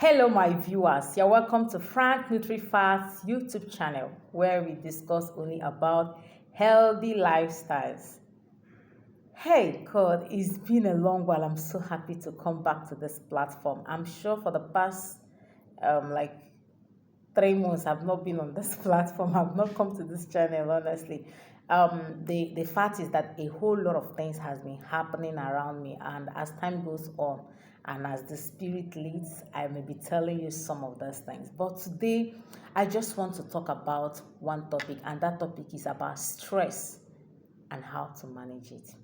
Hello, my viewers. You're welcome to Frank NutriFast YouTube channel, where we discuss only about healthy lifestyles. Hey, God, it's been a long while. I'm so happy to come back to this platform. I'm sure for the past like 3 months I've not been on this platform. I've not come to this channel, honestly. The fact is that a whole lot of things has been happening around me, and as time goes on and as the spirit leads, I may be telling you some of those things. But today I just want to talk about one topic, and that topic is about stress and how to manage it.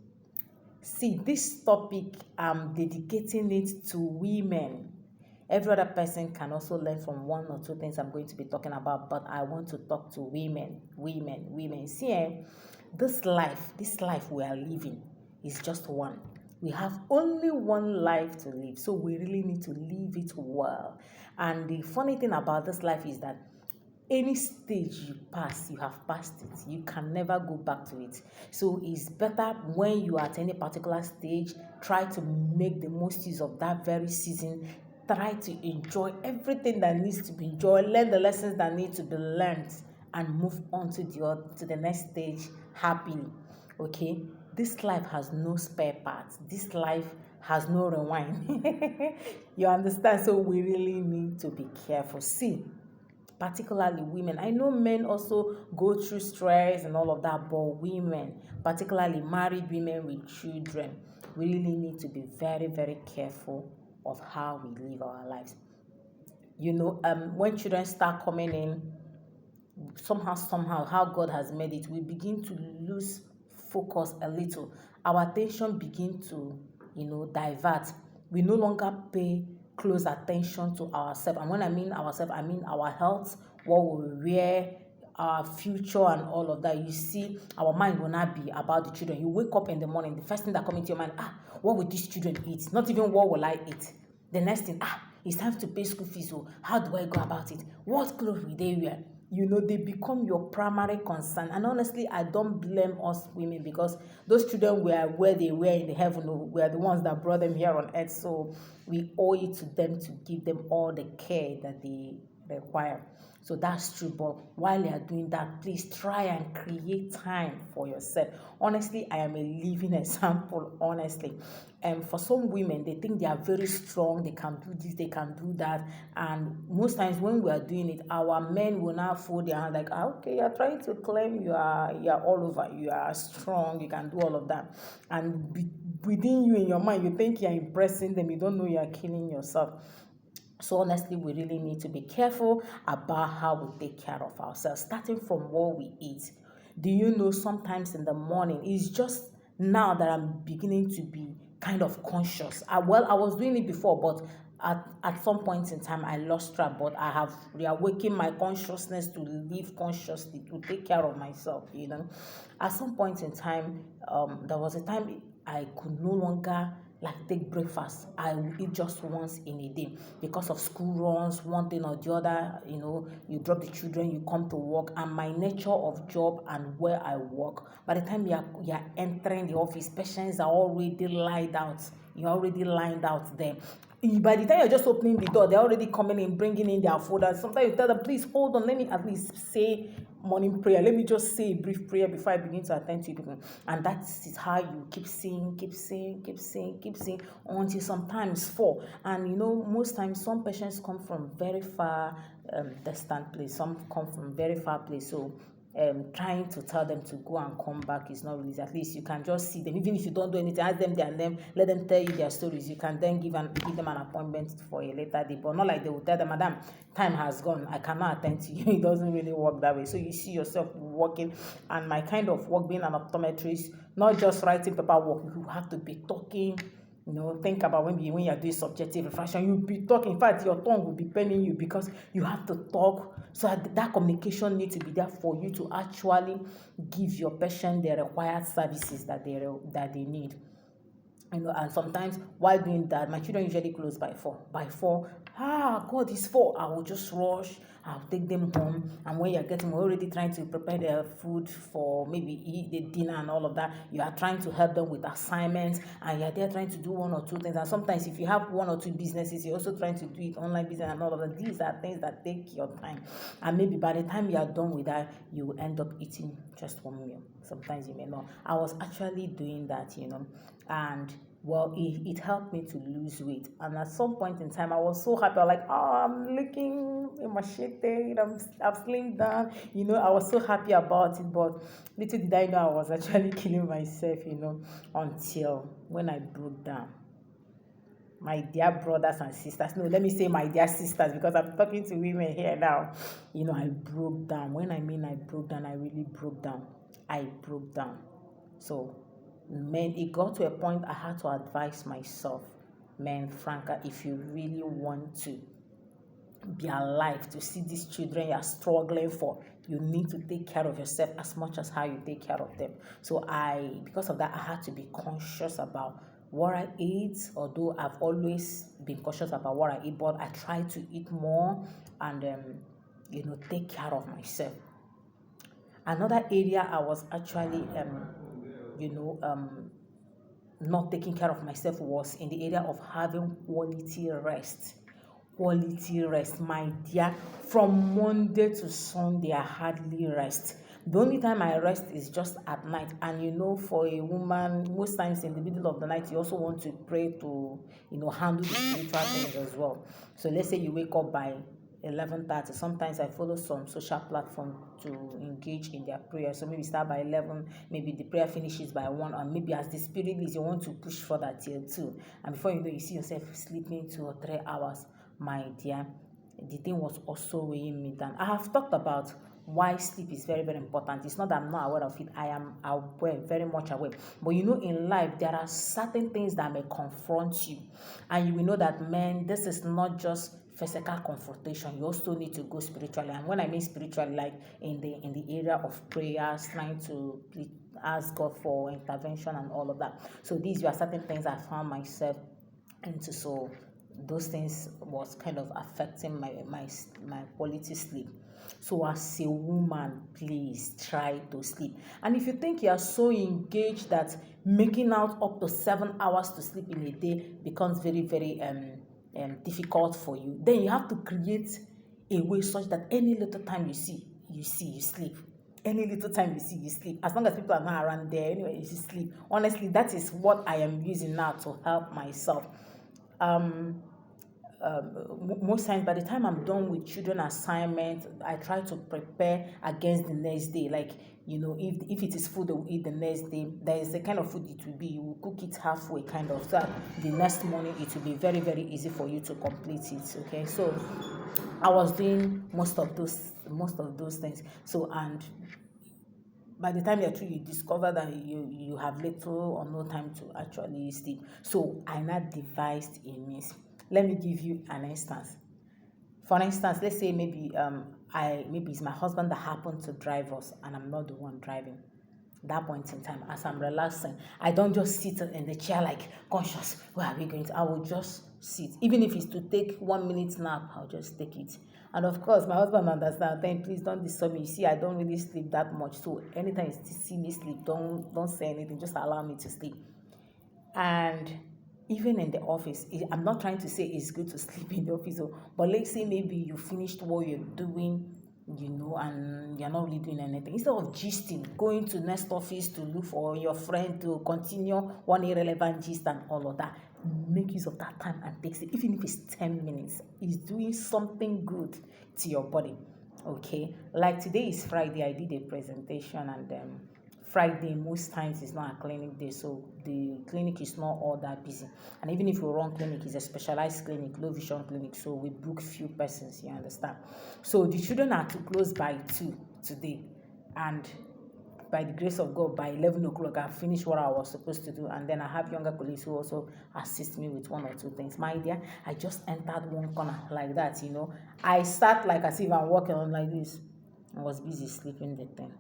See, this topic, I'm dedicating it to women. Every other person can also learn from one or two things I'm going to be talking about, but I want to talk to women. See, this life we are living is just one. We have only one life to live, so we really need to live it well. And the funny thing about this life is that any stage you pass, you have passed it. You can never go back to it. So it's better when you are at any particular stage, try to make the most use of that very season. Try to enjoy everything that needs to be enjoyed, learn the lessons that need to be learned, and move on to the next stage happily. Okay? This life has no spare parts. This life has no rewind. You understand? So we really need to be careful. See, particularly women. I know men also go through stress and all of that, but women, particularly married women with children, we really need to be very, very careful of how we live our lives. When children start coming in, somehow, how God has made it, we begin to lose focus a little. Our attention begin to, divert. We no longer pay close attention to ourselves. And when I mean ourselves, I mean our health, what we wear, our future, and all of that. You see, our mind will not be about the children. You wake up in the morning, the first thing that comes into your mind, what will these children eat? Not even what will I eat. The next thing, it's time to pay school fees. So how do I go about it? What clothes will they wear? They become your primary concern. And honestly, I don't blame us women, because those children were where they were in the heaven. We are the ones that brought them here on earth. So we owe it to them to give them all the care that they require. So that's true. But while you are doing that, please try and create time for yourself. Honestly, I am a living example, honestly. And for some women, they think they are very strong, they can do this, they can do that. And most times when we are doing it, our men will now fold their hand like, okay, you're trying to claim you're all over, you are strong, you can do all of that. And within you, in your mind, you think you're impressing them, you don't know you're killing yourself. So honestly, we really need to be careful about how we take care of ourselves, starting from what we eat. Do you know, sometimes in the morning, it's just now that I'm beginning to be kind of conscious. I was doing it before, but at some point in time, I lost track. But I have reawakened my consciousness to live consciously, to take care of myself. At some point in time, there was a time I could no longer like take breakfast. I will eat just once in a day because of school runs, one thing or the other. You drop the children, you come to work, and my nature of job and where I work, by the time you're entering the office, patients are already lined out. You're already lined out there. By the time you're just opening the door, they're already coming in, bringing in their food. And sometimes you tell them, please hold on, let me at least say morning prayer. Let me just say a brief prayer before I begin to attend to people. And that is how you keep saying until sometimes fall. And most times some patients come from very far distant place. Some come from very far place. So trying to tell them to go and come back is not really easy. At least you can just see them. Even if you don't do anything, ask them their name, let them tell you their stories. You can then give them an appointment for a later day. But not like they will tell them, madam, time has gone, I cannot attend to you. It doesn't really work that way. So you see yourself working, and my kind of work, being an optometrist, not just writing paperwork, you have to be talking. Think about when you're doing subjective refraction, you'll be talking. In fact, your tongue will be paining you because you have to talk. So that communication needs to be there for you to actually give your patient the required services that they need. And sometimes while doing that, my children usually close by 4. By 4, God, it's 4. I will just rush. I'll take them home. And when you're getting already trying to prepare their food for maybe eat the dinner and all of that, you are trying to help them with assignments, and you're there trying to do one or two things. And sometimes if you have one or two businesses, you're also trying to do it online business and all of that. These are things that take your time. And maybe by the time you are done with that, you will end up eating just one meal. Sometimes you may not. I was actually doing that, and well, it helped me to lose weight. And at some point in time, I was so happy. I was like, oh, I'm looking in my shape, I've slimmed down. I was so happy about it. But little did I know I was actually killing myself, until when I broke down. My dear brothers and sisters, no, let me say my dear sisters, because I'm talking to women here now. I broke down. When I mean I broke down, I really broke down. I broke down. So, man, it got to a point I had to advise myself, man, Franca, if you really want to be alive to see these children you're struggling for, you need to take care of yourself as much as how you take care of them. So because of that, I had to be conscious about what I eat. Although I've always been cautious about what I eat, but I try to eat more and take care of myself. Another area I was actually not taking care of myself was in the area of having quality rest. Quality rest, my dear. From Monday to Sunday, I hardly rest. The only time I rest is just at night. And for a woman, most times in the middle of the night, you also want to pray to, handle the spiritual things as well. So let's say you wake up by 11:30. Sometimes I follow some social platform to engage in their prayer. So maybe start by 11, maybe the prayer finishes by 1, or maybe as the spirit leads, you want to push further till 2. And before you know, you see yourself sleeping 2 or 3 hours. My dear, the thing was also weighing me down. I have talked about why sleep is very, very important. It's not that I'm not aware of it. I am aware, very much aware. But in life, there are certain things that may confront you. And you will know that, man, this is not just physical confrontation. You also need to go spiritually. And when I mean spiritually, like in the area of prayers, trying to ask God for intervention and all of that. So these were certain things I found myself into. So those things was kind of affecting my quality sleep. So as a woman, please try to sleep. And if you think you are so engaged that making out up to 7 hours to sleep in a day becomes very, very difficult for you, then you have to create a way such that any little time you sleep. Any little time you sleep. As long as people are not around there, anyway, you sleep. Honestly, that is what I am using now to help myself. Most times by the time I'm done with children assignment, I try to prepare against the next day. Like, if it is food they will eat the next day, there is the kind of food it will be. You will cook it halfway kind of, so that the next morning it will be very, very easy for you to complete it. Okay, so I was doing most of those things. So, and by the time you're through, you discover that you have little or no time to actually sleep. So I now devised a means. Let me give you an instance. For instance, let's say maybe maybe it's my husband that happened to drive us and I'm not the one driving. That point in time, as I'm relaxing, I don't just sit in the chair like conscious, where are we going to? I will just sit. Even if it's to take 1 minute nap, I'll just take it. And of course, my husband understands. Then please don't disturb me. You see, I don't really sleep that much. So anytime you see me sleep, don't say anything. Just allow me to sleep. And even in the office, I'm not trying to say it's good to sleep in the office, but let's say maybe you finished what you're doing, and you're not really doing anything. Instead of gisting, going to next office to look for your friend to continue one irrelevant gist and all of that, make use of that time and take it. Even if it's 10 minutes, it's doing something good to your body. Okay, like today is Friday, I did a presentation, and Friday most times is not a clinic day, so the clinic is not all that busy. And even if we run clinic, it's a specialized clinic, low vision clinic, so we book few persons, you understand. So the children are to close by 2 today, and by the grace of God, by 11 o'clock, I finished what I was supposed to do. And then I have younger colleagues who also assist me with 1 or 2 things. My dear, I just entered one corner like that, I start like as if I'm walking on like this. I was busy sleeping the thing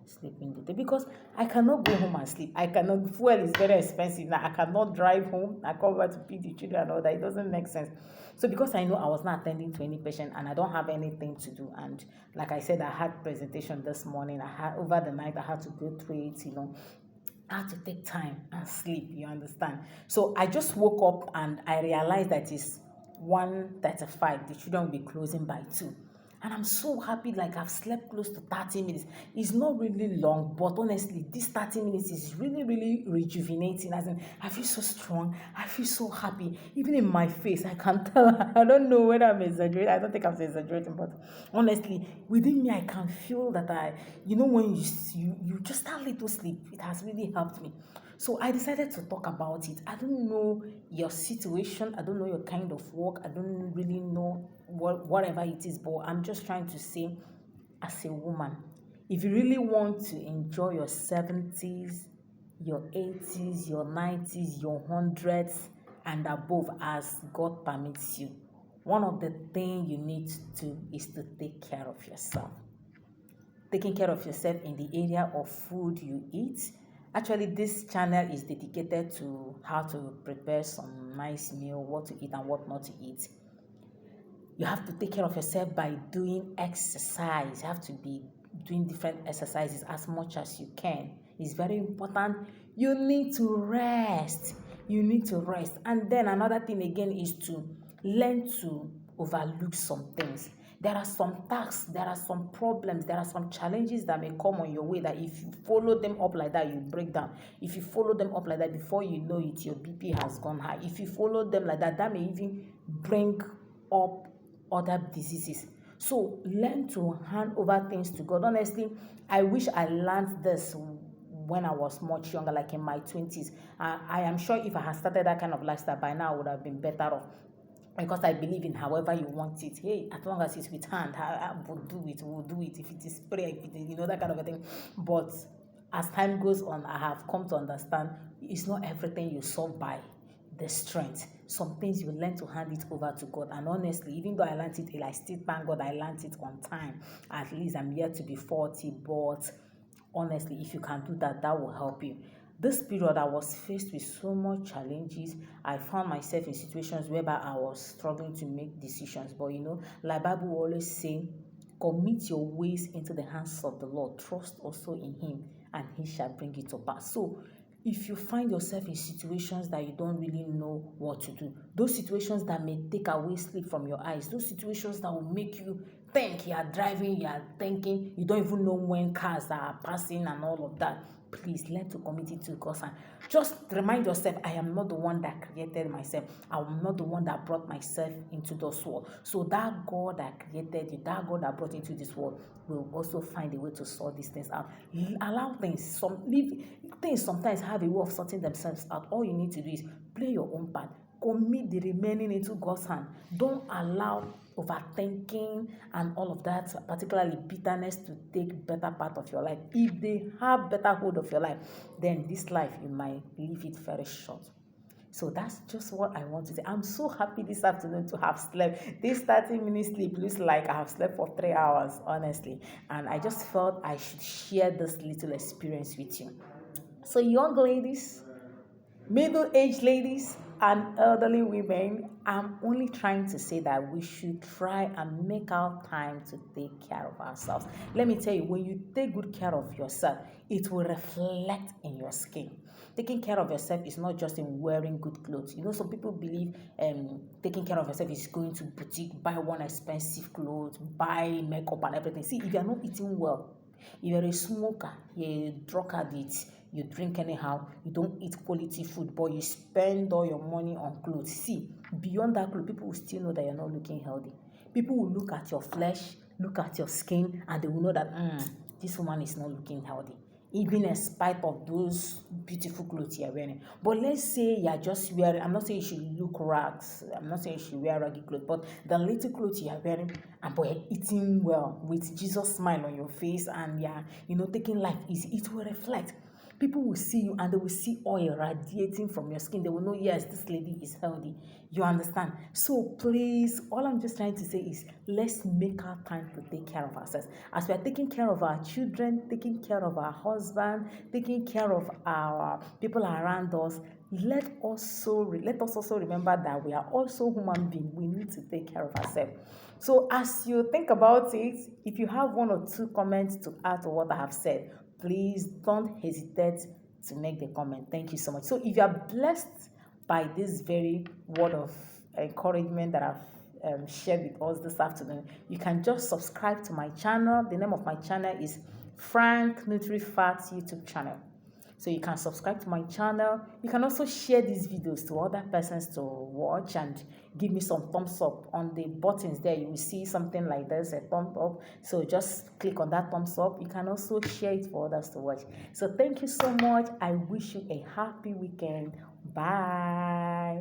because I cannot go home and sleep. I cannot. Fuel is very expensive now. I cannot drive home. I come back to feed the children and all that. It doesn't make sense. So because I know I was not attending to any patient and I don't have anything to do, and like I said, I had presentation this morning. I had over the night. I had to go through it. I had to take time and sleep. You understand? So I just woke up and I realized that it's 1:35. The children will be closing by 2. And I'm so happy, like I've slept close to 30 minutes. It's not really long, but honestly, this 30 minutes is really, really rejuvenating. As in, I feel so strong. I feel so happy. Even in my face, I can tell. I don't know whether I'm exaggerating. I don't think I'm exaggerating, but honestly, within me, I can feel that when you just have little sleep, it has really helped me. So I decided to talk about it. I don't know your situation. I don't know your kind of work. I don't really know whatever it is, but I'm just trying to say, as a woman, if you really want to enjoy your 70s, your 80s, your 90s, your hundreds, and above as God permits you, one of the things you need to do is to take care of yourself. Taking care of yourself in the area of food you eat. Actually, this channel is dedicated to how to prepare some nice meal, what to eat and what not to eat. You have to take care of yourself by doing exercise. You have to be doing different exercises as much as you can. It's very important. You need to rest. You need to rest. And then another thing again is to learn to overlook some things. There are some tasks, there are some problems, there are some challenges that may come on your way that if you follow them up like that, you break down. If you follow them up like that, before you know it, your BP has gone high. If you follow them like that, that may even bring up other diseases. So learn to hand over things to God. Honestly, I wish I learned this when I was much younger, like in my 20s. I am sure if I had started that kind of lifestyle by now, I would have been better off. Because I believe in however you want it. Hey, as long as it's with hand, I will do it. We'll do it. If it is prayer, if it is, that kind of a thing. But as time goes on, I have come to understand it's not everything you solve by the strength. Some things you learn to hand it over to God. And honestly, even though I learned it, I still thank God I learned it on time. At least I'm yet to be 40. But honestly, if you can do that, that will help you. This period, I was faced with so much challenges. I found myself in situations whereby I was struggling to make decisions. But like Bible will always say, commit your ways into the hands of the Lord. Trust also in Him, and He shall bring it to pass. So if you find yourself in situations that you don't really know what to do, those situations that may take away sleep from your eyes, those situations that will make you think you are driving, you are thinking, you don't even know when cars are passing and all of that, please learn to commit it to God's hand. Just remind yourself, I am not the one that created myself. I am not the one that brought myself into this world. So that God that created you, that God that brought you into this world, will also find a way to sort these things out. Allow things, things sometimes have a way of sorting themselves out. All you need to do is play your own part. Commit the remaining into God's hand. Don't allow overthinking and all of that, particularly bitterness, to take better part of your life. If they have better hold of your life, then this life you might leave it very short. So that's just what I want to say. I'm so happy this afternoon to have slept. This 30-minute sleep looks like I have slept for 3 hours, honestly. And I just felt I should share this little experience with you. So young ladies, middle-aged ladies, and elderly women, I'm only trying to say that we should try and make our time to take care of ourselves. Let me tell you, when you take good care of yourself, it will reflect in your skin. Taking care of yourself is not just in wearing good clothes. Some people believe taking care of yourself is going to boutique, buy one expensive clothes, buy makeup and everything. See, if you're not eating well, if you're a smoker, you're a drug addict, you drink anyhow, you don't eat quality food, but you spend all your money on clothes. See, beyond that clothes, people will still know that you're not looking healthy. People will look at your flesh, look at your skin, and they will know that this woman is not looking healthy, even in spite of those beautiful clothes you're wearing. But let's say you're just wearing, I'm not saying you should look rags, I'm not saying you should wear raggy clothes, but the little clothes you're wearing, and boy, eating well with Jesus' smile on your face, and taking life easy, it will reflect. People will see you and they will see oil radiating from your skin. They will know, yes, this lady is healthy. You understand? So please, all I'm just trying to say is let's make our time to take care of ourselves. As we are taking care of our children, taking care of our husband, taking care of our people around us, let us also remember that we are also human beings. We need to take care of ourselves. So as you think about it, if you have one or two comments to add to what I have said, please don't hesitate to make the comment. Thank you so much. So if you are blessed by this very word of encouragement that I've shared with us this afternoon, you can just subscribe to my channel. The name of my channel is Frank NutriFat YouTube channel. So you can subscribe to my channel. You can also share these videos to other persons to watch and give me some thumbs up. On the buttons there, you will see something like this, a thumb up. So just click on that thumbs up. You can also share it for others to watch. So thank you so much. I wish you a happy weekend. Bye.